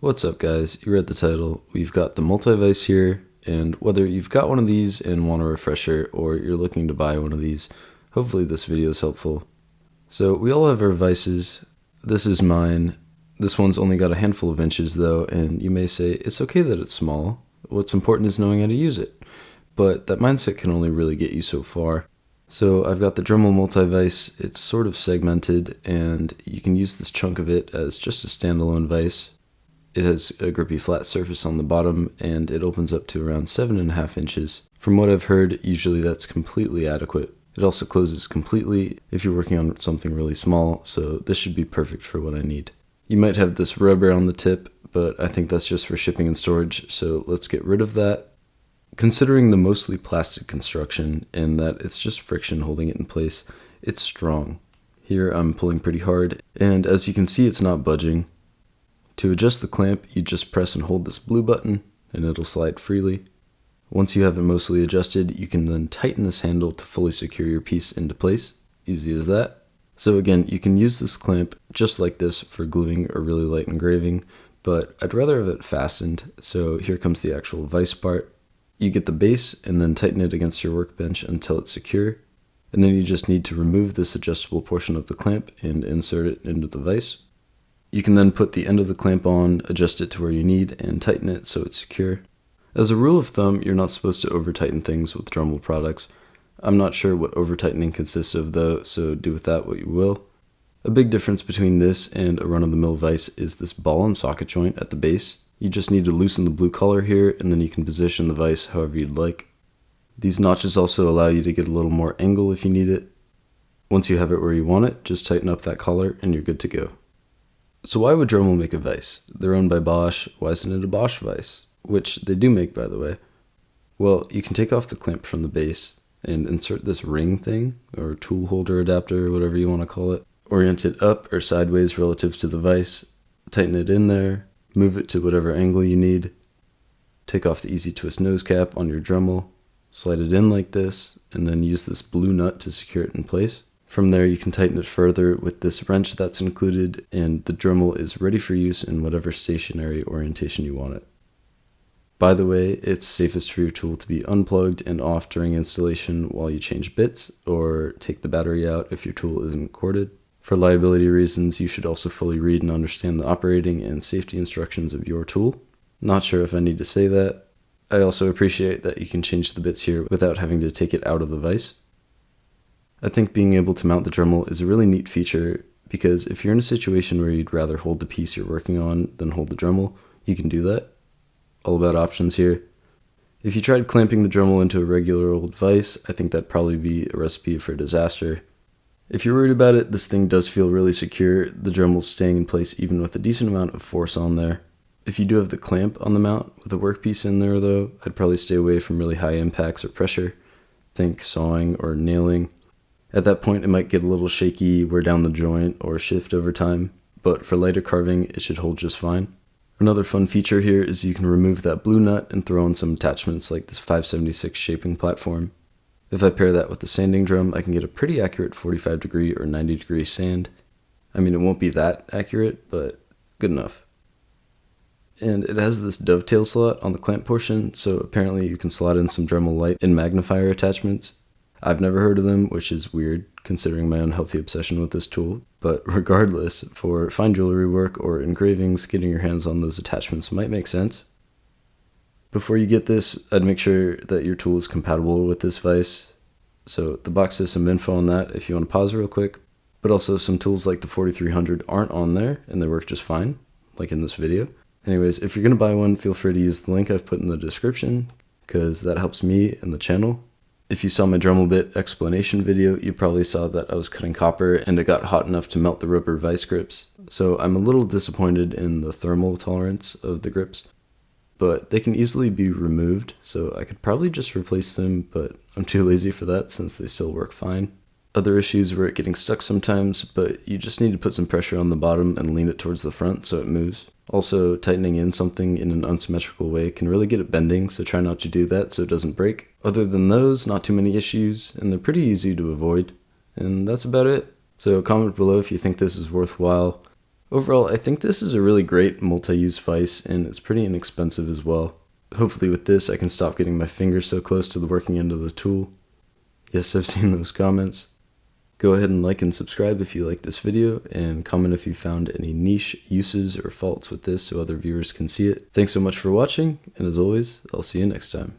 What's up guys, you read the title. We've got the Multi-Vise here, and whether you've got one of these and want a refresher or you're looking to buy one of these, hopefully this video is helpful. So we all have our vices. This is mine. This one's only got a handful of inches though, and you may say it's okay that it's small. What's important is knowing how to use it. But that mindset can only really get you so far. So I've got the Dremel Multi-Vise. It's sort of segmented, and you can use this chunk of it as just a standalone vise. It has a grippy flat surface on the bottom, and it opens up to around 7.5 inches. From what I've heard, usually that's completely adequate. It also closes completely if you're working on something really small, so this should be perfect for what I need. You might have this rubber on the tip, but I think that's just for shipping and storage, so let's get rid of that. Considering the mostly plastic construction and that it's just friction holding it in place, it's strong. Here I'm pulling pretty hard, and as you can see, it's not budging. To adjust the clamp, you just press and hold this blue button, and it'll slide freely. Once you have it mostly adjusted, you can then tighten this handle to fully secure your piece into place. Easy as that. So again, you can use this clamp just like this for gluing or really light engraving, but I'd rather have it fastened, so here comes the actual vise part. You get the base and then tighten it against your workbench until it's secure, and then you just need to remove this adjustable portion of the clamp and insert it into the vise. You can then put the end of the clamp on, adjust it to where you need, and tighten it so it's secure. As a rule of thumb, you're not supposed to over-tighten things with Dremel products. I'm not sure what over-tightening consists of though, so do with that what you will. A big difference between this and a run-of-the-mill vise is this ball and socket joint at the base. You just need to loosen the blue collar here, and then you can position the vise however you'd like. These notches also allow you to get a little more angle if you need it. Once you have it where you want it, just tighten up that collar and you're good to go. So why would Dremel make a vise? They're owned by Bosch. Why isn't it a Bosch vise? Which they do make, by the way. Well, you can take off the clamp from the base and insert this ring thing, or tool holder adapter, whatever you want to call it. Orient it up or sideways relative to the vise. Tighten it in there. Move it to whatever angle you need. Take off the easy twist nose cap on your Dremel. Slide it in like this, and then use this blue nut to secure it in place. From there, you can tighten it further with this wrench that's included, and the Dremel is ready for use in whatever stationary orientation you want it. By the way, it's safest for your tool to be unplugged and off during installation while you change bits, or take the battery out if your tool isn't corded. For liability reasons, you should also fully read and understand the operating and safety instructions of your tool. Not sure if I need to say that. I also appreciate that you can change the bits here without having to take it out of the vise. I think being able to mount the Dremel is a really neat feature because if you're in a situation where you'd rather hold the piece you're working on than hold the Dremel, you can do that. All about options here. If you tried clamping the Dremel into a regular old vise, I think that'd probably be a recipe for disaster. If you're worried about it, this thing does feel really secure. The Dremel's staying in place even with a decent amount of force on there. If you do have the clamp on the mount with a workpiece in there though, I'd probably stay away from really high impacts or pressure. Think sawing or nailing. At that point, it might get a little shaky, wear down the joint, or shift over time, but for lighter carving, it should hold just fine. Another fun feature here is you can remove that blue nut and throw in some attachments like this 576 shaping platform. If I pair that with the sanding drum, I can get a pretty accurate 45 degree or 90 degree sand. I mean, it won't be that accurate, but good enough. And it has this dovetail slot on the clamp portion, so apparently you can slot in some Dremel light and magnifier attachments. I've never heard of them, which is weird considering my unhealthy obsession with this tool, but regardless, for fine jewelry work or engravings, getting your hands on those attachments might make sense. Before you get this, I'd make sure that your tool is compatible with this vise. So the box has some info on that if you want to pause real quick, but also some tools like the 4300 aren't on there and they work just fine, like in this video. Anyways, if you're going to buy one, feel free to use the link I've put in the description, because that helps me and the channel. If you saw my Dremel bit explanation video, you probably saw that I was cutting copper and it got hot enough to melt the rubber vise grips. So I'm a little disappointed in the thermal tolerance of the grips, but they can easily be removed, so I could probably just replace them, but I'm too lazy for that since they still work fine. Other issues were it getting stuck sometimes, but you just need to put some pressure on the bottom and lean it towards the front so it moves. Also, tightening in something in an unsymmetrical way can really get it bending, so try not to do that so it doesn't break. Other than those, not too many issues, and they're pretty easy to avoid. And that's about it. So comment below if you think this is worthwhile. Overall, I think this is a really great multi-use vise, and it's pretty inexpensive as well. Hopefully with this I can stop getting my fingers so close to the working end of the tool. Yes, I've seen those comments. Go ahead and like and subscribe if you like this video, and comment if you found any niche uses or faults with this so other viewers can see it. Thanks so much for watching, and as always, I'll see you next time.